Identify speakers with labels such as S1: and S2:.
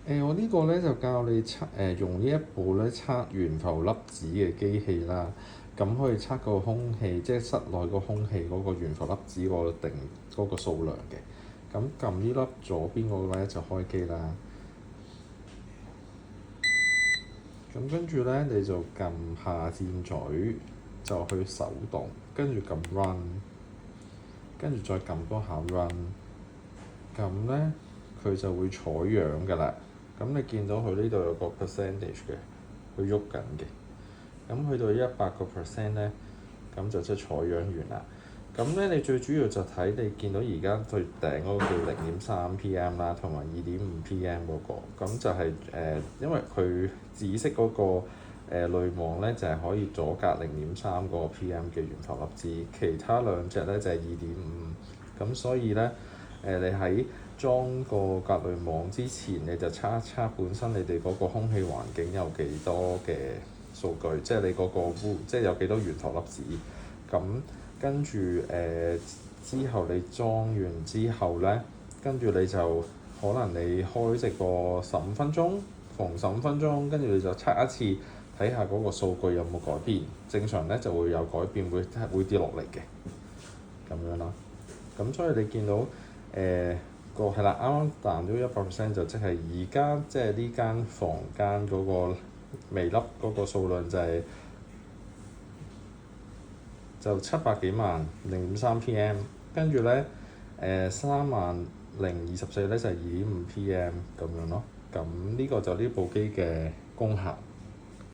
S1: 我呢個咧就教你用呢一部咧測懸浮粒子嘅機器啦，咁可以測個空氣，即係室內個空氣嗰個懸浮粒子嗰個數量嘅。咁撳呢粒左邊嗰個咧就開機啦。咁跟住咧你就撳下箭嘴，就去手動，跟住撳 run，跟住再撳多下 run，咁咧佢就會採樣㗎啦。咁你見到佢呢度有個 percentage 嘅，佢喐緊嘅。咁去到100%咧，咁就即係採樣完啦。咁咧你最主要就睇你見到而家最頂嗰個叫0.3 pm 啦，同埋2.5 pm 嗰個。咁就係因為佢紫色嗰個濾網咧就係可以阻隔0.3個 pm 嘅懸浮粒子，其他兩隻咧就係2.5。咁所以咧你喺裝個隔濾網之前，你就測一測本身你哋嗰個空氣環境有幾多嘅數據，即係你嗰個即係有幾多懸浮粒子。咁跟住之後你裝完之後咧，跟住你就可能你開直個15分鐘，逢15分鐘，跟住你就測一次，睇下嗰個數據有冇改變。正常咧就會有改變，會跌落嚟嘅，咁樣啦。咁所以你見到係啦，啱啱彈咗100%，就即係而家即係呢間房間嗰個微粒嗰個數量就700幾萬0.3 pm， 跟住咧30024咧就係2.5 pm 咁樣咯。咁呢個就呢部機嘅功效。